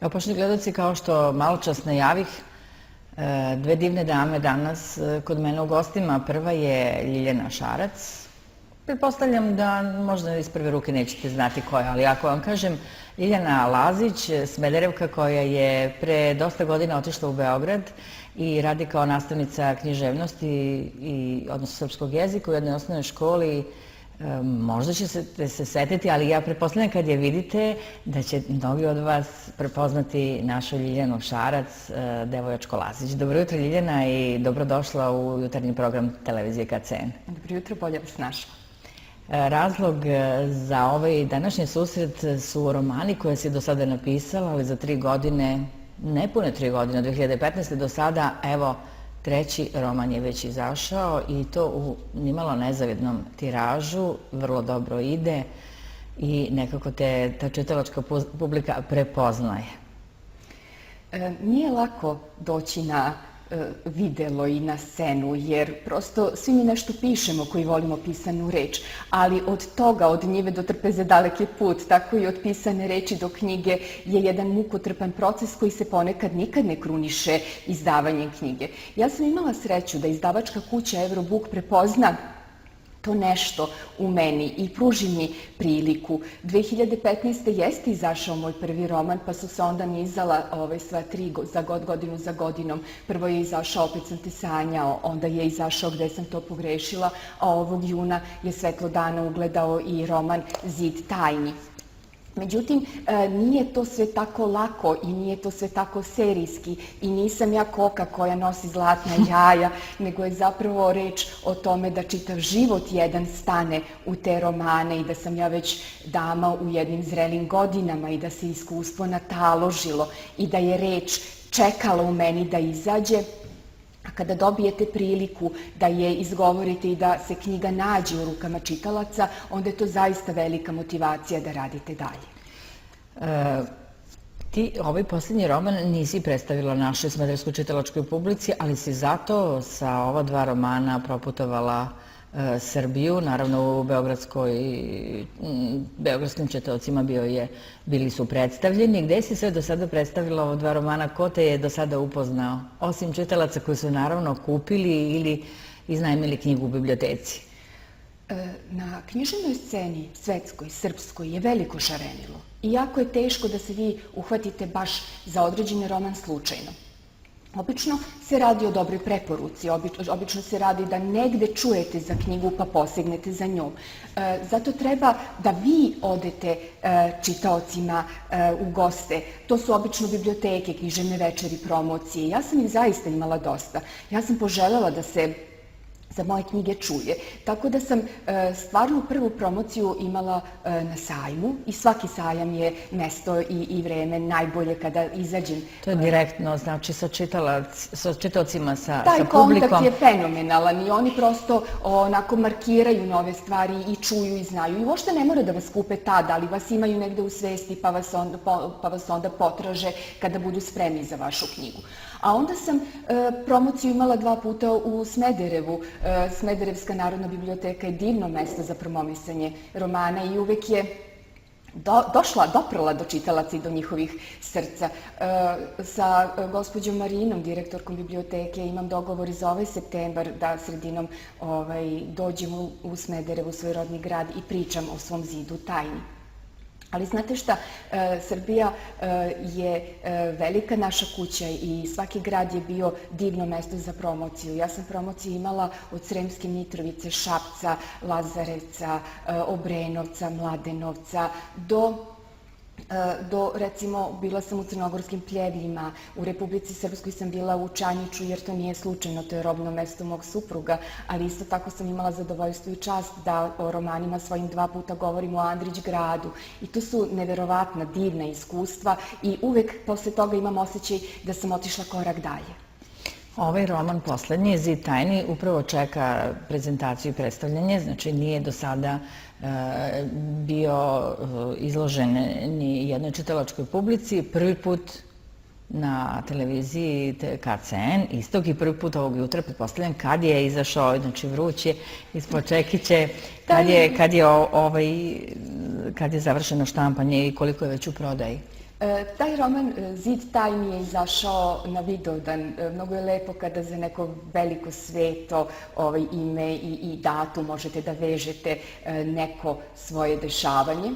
Evo, poštovani gledalci, kao što malo čas najavih, dve divne dame danas kod mene u gostima. Prva je Ljiljana Šarac. Pretpostavljam da možda iz prve ruke nećete znati ko je, ali ako vam kažem Ljiljana Lazić, Smederevka koja je pre dosta godina otišla u Beograd i radi kao nastavnica književnosti, odnosno srpskog jezika u jednoj osnovnoj školi. Možda ćete se setiti, ali ja pretpostavljam kad je vidite da će mnogi od vas prepoznati našu Ljiljanu Šarac, devojačko Lazić. Dobro jutro Ljiljana i dobrodošla u jutarnji program televizije KCN. Dobro jutro, bolje vas našla. Razlog za ovaj današnji susret su romani koje si do sada napisala, ali za 3 godine, nepune 3 godine, od 2015. do sada, evo, treći roman je već izašao i to u nimalo nezavidnom tiražu, vrlo dobro ide i nekako te ta čitalačka publika prepoznaje. Nije lako doći na videlo i na scenu, jer prosto svi mi nešto pišemo koji volimo pisanu reč, ali od toga, od njive do trpeze dalek je put, tako i od pisane reči do knjige je jedan mukotrpan proces koji se ponekad nikad ne kruniše izdavanjem knjige. Ja sam imala sreću da izdavačka kuća Eurobook prepozna to nešto u meni i pruži mi priliku. 2015. jeste izašao moj prvi roman, pa su se onda nizala sva 3 godinu za godinom. Prvo je izašao Opet sam te sanjao, onda je izašao Gde sam to pogrešila, a ovog juna je svetlo dana ugledao i roman Zid tajni. Međutim, nije to sve tako lako i nije to sve tako serijski i nisam ja koka koja nosi zlatna jaja, nego je zapravo reč o tome da čitav život jedan stane u te romane i da sam ja već dama u jednim zrelim godinama i da se iskustvo nataložilo i da je reč čekala u meni da izađe. A kada dobijete priliku da je izgovorite i da se knjiga nađe u rukama čitalaca, onda je to zaista velika motivacija da radite dalje. Ti ovaj posljednji roman nisi predstavila našoj smederevskoj čitalačkoj publici, ali si zato sa ova 2 romana proputovala Srbiju, naravno u beogradskim čitaocima bili su predstavljeni. Gde si sve do sada predstavila ova 2 romana? Ko te je do sada upoznao? Osim čitalaca koji su naravno kupili ili iznajmili knjigu u biblioteci. Na književnoj sceni, svetskoj, srpskoj, je veliko šarenilo. I jako je teško da se vi uhvatite baš za određeni roman slučajno. Obično se radi o dobroj preporuci, obično se radi da negde čujete za knjigu pa posegnete za njom. Zato treba da vi odete čitaocima u goste. To su obično biblioteke, književne večeri, promocije. Ja sam ih zaista imala dosta. Ja sam poželjela da se za moje knjige čuje. Tako da sam stvarno prvu promociju imala na sajmu i svaki sajam je mesto i vreme najbolje kada izađem. To je direktno, znači sa čitaocima, sa Taj publikom. kontakt je fenomenalan i oni prosto onako markiraju nove stvari i čuju i znaju. I uopšte ne mora da vas kupe tada, ali vas imaju negde u svesti pa vas onda potraže kada budu spremni za vašu knjigu. A onda sam promociju imala 2 puta u Smederevu. Smederevska narodna biblioteka je divno mesto za promovisanje romana i uvek je doprla do čitalaca i do njihovih srca. Sa gospođom Marinom, direktorkom biblioteke, imam dogovor i za ovaj septembar da sredinom dođem u Smederevu, svoj rodni grad, i pričam o svom zidu tajni. Ali znate šta, Srbija je velika naša kuća i svaki grad je bio divno mesto za promociju. Ja sam promociju imala od Sremske Mitrovice, Šapca, Lazarevca, Obrenovca, Mladenovca, recimo, bila sam u Crnogorskim Pljevljima, u Republici Srpskoj sam bila u Čanjiću, jer to nije slučajno, to je rodno mesto mog supruga, ali isto tako sam imala zadovoljstvo i čast da o romanima svojim 2 puta govorim u Andrić gradu. I to su neverovatna, divna iskustva i uvek posle toga imam osjećaj da sam otišla korak dalje. Ovaj roman, poslednji, Zid tajni, upravo čeka prezentaciju i predstavljanje, znači nije do sada bio izložen ni jednoj čitalačkoj publici. Prvi put na televiziji KCN, istog, i prvi put ovog jutra, pretpostavljam, kad je izašao, znači vruće, ispod čekiće, kad je završeno štampanje i koliko je već u prodaji? Taj roman Zid tajni je izašao na Vidovdan. Mnogo je lepo kada za neko veliko sveto ime i datum možete da vežete neko svoje dešavanje.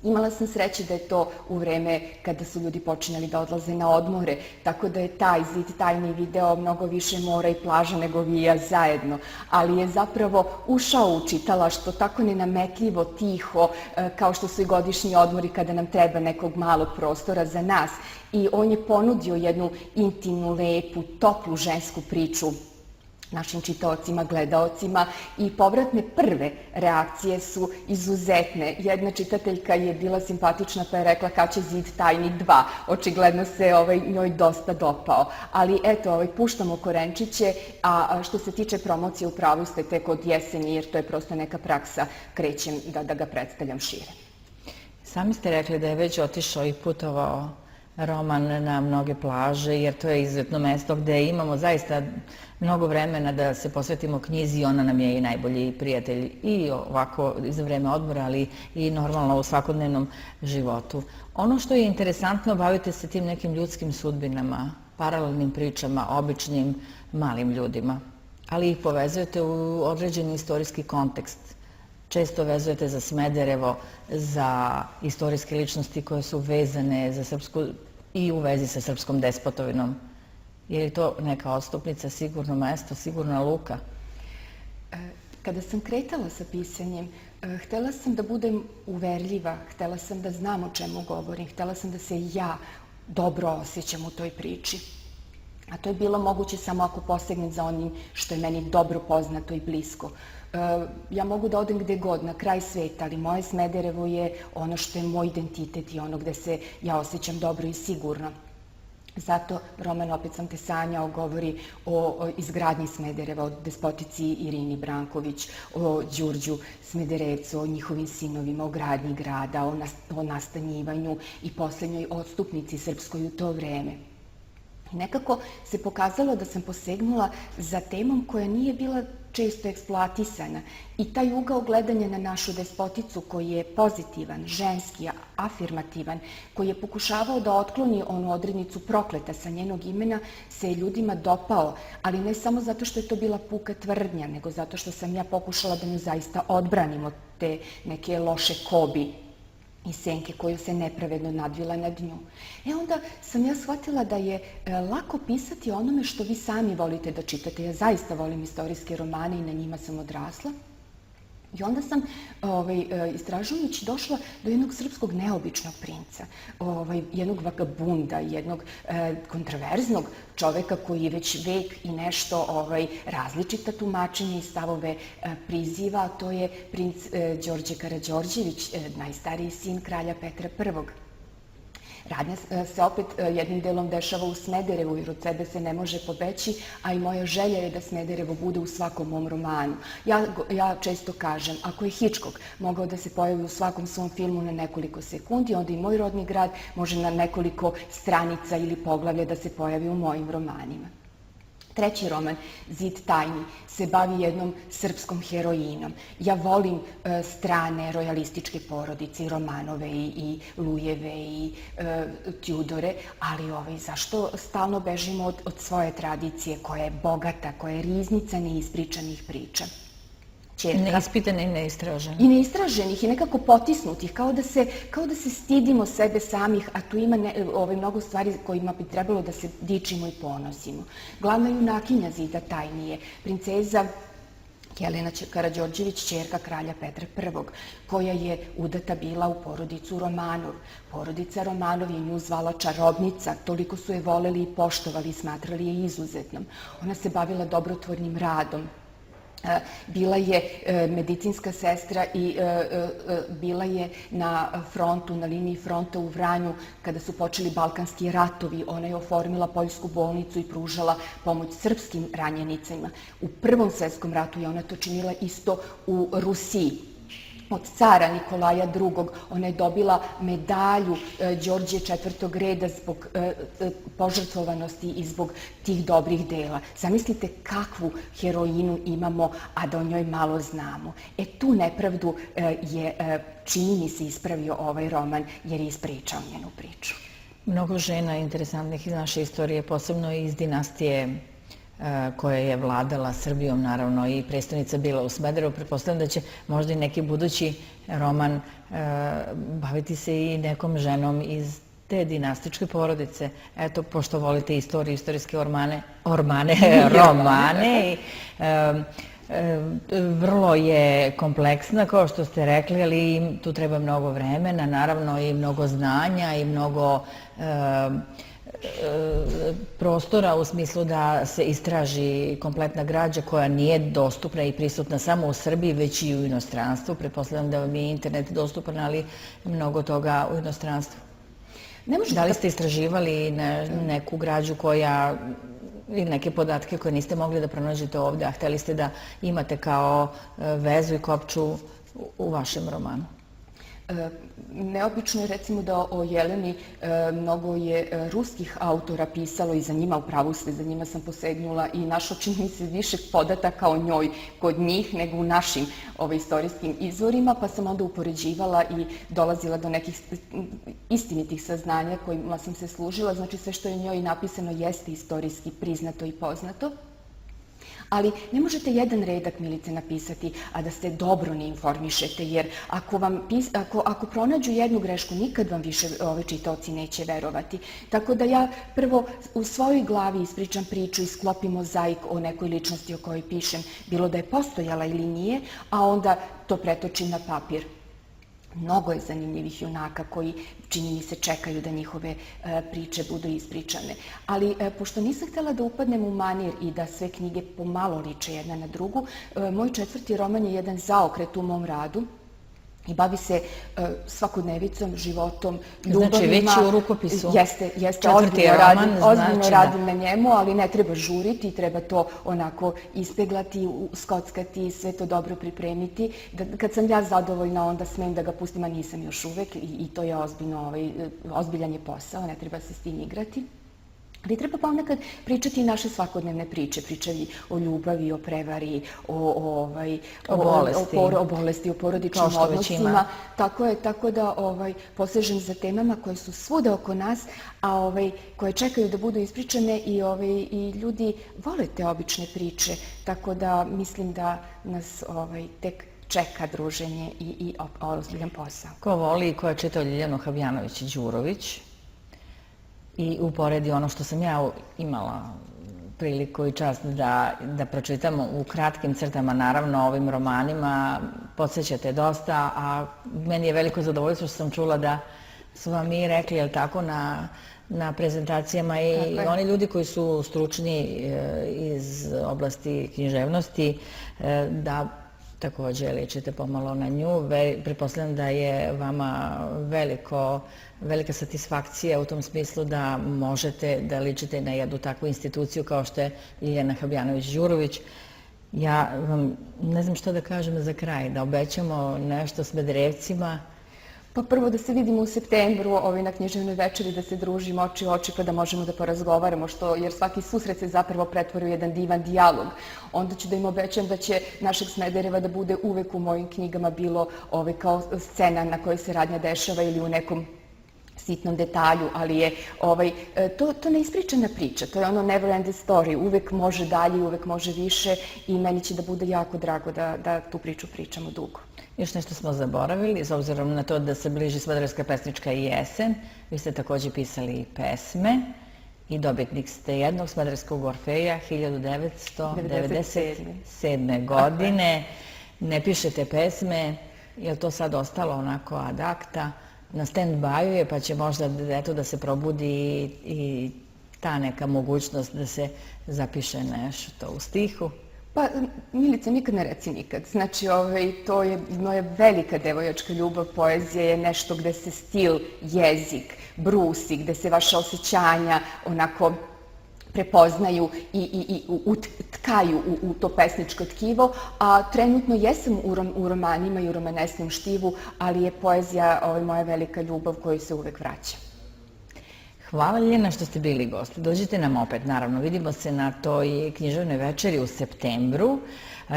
Imala sam sreće da je to u vreme kada su ljudi počinjali da odlaze na odmore, tako da je taj Zid tajni video mnogo više mora i plaža nego vi i ja zajedno, ali je zapravo ušao u čitalaštvo tako nenametljivo, tiho, kao što su i godišnji odmori kada nam treba nekog malog prostora za nas, i on je ponudio jednu intimnu, lepu, toplu žensku priču našim čitaocima, gledaocima, i povratne prve reakcije su izuzetne. Jedna čitateljka je bila simpatična pa je rekla kad će Zid tajni 2. Očigledno se njoj dosta dopao. Ali eto, puštamo korenčiće, a što se tiče promocije, u pravu ste, tek od jeseni, jer to je prosto neka praksa, krećem da ga predstavljam šire. Sami ste rekli da je već otišao i putovao roman na mnoge plaže, jer to je izuzetno mesto gde imamo zaista mnogo vremena da se posvetimo knjizi i ona nam je i najbolji prijatelj i ovako za vreme odmora, ali i normalno u svakodnevnom životu. Ono što je interesantno, bavite se tim nekim ljudskim sudbinama, paralelnim pričama, običnim malim ljudima, ali ih povezujete u određeni istorijski kontekst. Često vezujete za Smederevo, za istorijske ličnosti koje su vezane za srpsku i u vezi sa srpskom despotovinom. Je li to neka odstupnica, sigurno mesto, sigurna luka? Kada sam kretala sa pisanjem, htela sam da budem uverljiva, htela sam da znam o čemu govorim, htela sam da se ja dobro osjećam u toj priči. A to je bilo moguće samo ako posegnem za onim što je meni dobro poznato i blisko. Ja mogu da odem gde god, na kraj sveta, ali moje Smederevo je ono što je moj identitet i ono gde se ja osjećam dobro i sigurno. Zato roman Opet sam te sanjao govori o izgradnji Smedereva, o despotici Irini Branković, o Đurđu Smederevcu, o njihovim sinovima, o gradnji grada, o nastanjivanju i poslednjoj odstupnici srpskoj u to vreme. Nekako se pokazalo da sam posegnula za temom koja nije bila često eksploatisana, i taj ugao gledanja na našu despoticu koji je pozitivan, ženski, afirmativan, koji je pokušavao da otkloni onu odrednicu prokleta sa njenog imena, se je ljudima dopao, ali ne samo zato što je to bila puka tvrdnja, nego zato što sam ja pokušala da nju zaista odbranim od te neke loše kobi i senke koju se nepravedno nadvila nad nju. Onda sam ja shvatila da je lako pisati onome što vi sami volite da čitate. Ja zaista volim istorijske romane i na njima sam odrasla. I onda sam, istražujući, došla do jednog srpskog neobičnog princa, jednog vagabunda, jednog kontroverznog čoveka koji već vek i nešto različita tumačenja i stavove priziva, a to je princ Đorđe Karađorđević, najstariji sin kralja Petra I. Radnja se opet jednim delom dešava u Smederevu, jer od sebe se ne može pobeći, a i moja želja je da Smederevo bude u svakom mom romanu. Ja često kažem, ako je Hitchcock mogao da se pojavi u svakom svom filmu na nekoliko sekundi, onda i moj rodni grad može na nekoliko stranica ili poglavlja da se pojavi u mojim romanima. Treći roman, Zid tajni, se bavi jednom srpskom heroinom. Ja volim strane rojalističke porodice, i Romanove, i Lujeve, i Tjudore, ali zašto stalno bežimo od svoje tradicije koja je bogata, koja je riznica neispričanih priča? Neispitanih i neistraženih. I neistraženih i nekako potisnutih, kao da se stidimo sebe samih, a tu ima mnogo stvari kojima bi trebalo da se dičimo i ponosimo. Glavna junakinja Zida tajni je princeza Jelena Karađorđević, ćerka kralja Petra I, koja je udata bila u porodicu Romanov. Porodica Romanov je nju zvala čarobnica, toliko su je voleli i poštovali i smatrali je izuzetnom. Ona se bavila dobrotvornim radom. Bila je medicinska sestra i bila je na frontu, na liniji fronta u Vranju kada su počeli Balkanski ratovi. Ona je oformila poljsku bolnicu i pružala pomoć srpskim ranjenicima. U Prvom svetskom ratu je ona to činila isto u Rusiji. od cara Nikolaja II. Ona je dobila medalju Đorđe IV. Reda zbog požrtvovanosti i zbog tih dobrih dela. Zamislite kakvu heroinu imamo, a da o njoj malo znamo. Tu nepravdu je, čini mi se, ispravio ovaj roman jer je ispričao njenu priču. Mnogo žena interesantnih iz naše istorije, posebno iz dinastije koja je vladala Srbijom, naravno, i prestonica bila u Smederevu. Pretpostavljam da će možda i neki budući roman baviti se i nekom ženom iz te dinastičke porodice. Eto, pošto volite istoriju, istorijske romane, vrlo je kompleksna, kao što ste rekli, ali tu treba mnogo vremena, naravno i mnogo znanja i mnogo prostora u smislu da se istraži kompletna građa koja nije dostupna i prisutna samo u Srbiji, već i u inostranstvu. Pretpostavljam da vam je internet dostupan, ali mnogo toga u inostranstvu. Da li ste istraživali neku građu koja, ili neke podatke koje niste mogli da pronađete ovde, a hteli ste da imate kao vezu i kopču u vašem romanu? Neobično je recimo da o Jeleni mnogo je ruskih autora pisalo i za njima, upravo ste, za njima sam posegnula i našla, čini mi se, više podataka o njoj kod njih nego u našim istorijskim izvorima, pa sam onda upoređivala i dolazila do nekih istinitih saznanja kojima sam se služila. Znači sve što je njoj napisano jeste istorijski priznato i poznato. Ali ne možete jedan redak, Milice, napisati, a da se dobro ne informišete, jer ako pronađu jednu grešku, nikad vam više čitaoci neće verovati. Tako da ja prvo u svojoj glavi ispričam priču i sklopim mozaik o nekoj ličnosti o kojoj pišem, bilo da je postojala ili nije, a onda to pretočim na papir. Mnogo je zanimljivih junaka koji, čini mi se, čekaju da njihove priče budu ispričane. Ali, pošto nisam htjela da upadnem u manir i da sve knjige pomalo liče jedna na drugu, moj 4. roman je jedan zaokret u mom radu i bavi se svakodnevicom, životom, ljubavima. Znači, već u rukopisu. Jeste, ozbiljno radim na njemu, ali ne treba žuriti, treba to onako ispeglati, skockati, sve to dobro pripremiti. Kad sam ja zadovoljna, onda smem da ga pustim, a nisam još uvek, i to je ozbiljan je posao, ne treba se s tim igrati. Ali treba ponekad pričati i naše svakodnevne priče, pričati o ljubavi, o prevari, o bolesti, o porodičnim odnosima. Tako da posežem za temama koje su svuda oko nas, a koje čekaju da budu ispričane i ljudi vole te obične priče. Tako da mislim da nas tek čeka druženje i ozbiljan posao. Ko voli i ko je čitao Ljiljanu Habjanović-Đurović i uporedi ono što sam ja imala priliku i čast da pročitam u kratkim crtama, naravno, ovim romanima, podsjećate dosta, a meni je veliko zadovoljstvo što sam čula da su vam i rekli, jel tako, na prezentacijama i oni ljudi koji su stručni iz oblasti književnosti, da takođe ličite pomalo na nju. Pretpostavljam da je vama velika satisfakcija u tom smislu da možete da ličite na jednu takvu instituciju kao što je Ljiljana Habjanović-Đurović. Ja vam ne znam što da kažem za kraj, da obećamo nešto Smederevcima. Pa prvo da se vidimo u septembru na književnoj večeri, da se družimo oči u oči pa da možemo da porazgovaramo, jer svaki susret se zapravo pretvori u jedan divan dijalog. Onda ću da im obećam da će našeg Smedereva da bude uvek u mojim knjigama bilo kao scena na kojoj se radnja dešava ili u nekom sitnom detalju, ali je to neispričana priča, to je ono never ending story, uvek može dalje, uvek može više i meni će da bude jako drago da tu priču pričamo dugo. Još nešto smo zaboravili, s obzirom na to da se bliži Smederevska pesnička jesen. Vi ste takođe pisali pesme i dobitnik ste jednog Smederevskog Orfeja 1997. godine. Ne pišete pesme, je li to sad ostalo onako ad acta? Na stand-by-u je, pa će možda da se probudi i ta neka mogućnost da se zapiše nešto u stihu? Pa, Milice, nikad ne reci nikad. Znači, to je moja velika devojačka ljubav. Poezija je nešto gde se stil, jezik brusi, gde se vaša osjećanja onako prepoznaju i utkaju u to pesničko tkivo, a trenutno jesam u romanima i u romanesnom štivu, ali je poezija moja velika ljubav koju se uvek vraća. Hvala Ljiljana što ste bili gosti. Dođite nam opet, naravno. Vidimo se na toj književnoj večeri u septembru.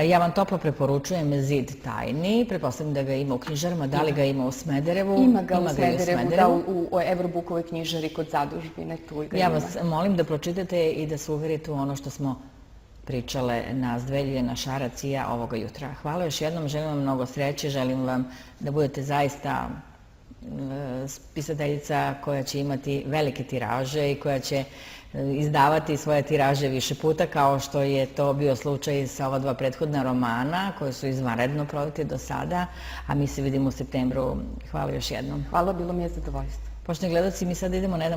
Ja vam toplo preporučujem Zid tajni. Pretpostavljam da ga ima u knjižarama. Da li ga ima u Smederevu? Ima ga u Smederevu, da, u Evrobukovoj knjižari kod zadužbine. Ja vas molim da pročitate i da se uverite u ono što smo pričale nas dve, Ljiljana Šarac i ja, ovoga jutra. Hvala još jednom, želim vam mnogo sreće, želim vam da budete zaista pisateljica koja će imati velike tiraže i koja će izdavati svoje tiraže više puta, kao što je to bio slučaj sa ova dva prethodna romana koje su izvanredno prodati do sada, a mi se vidimo u septembru. Hvala još jednom. Hvala, bilo mi je zadovoljstvo. Poštovani gledaoci, mi sada idemo na jedan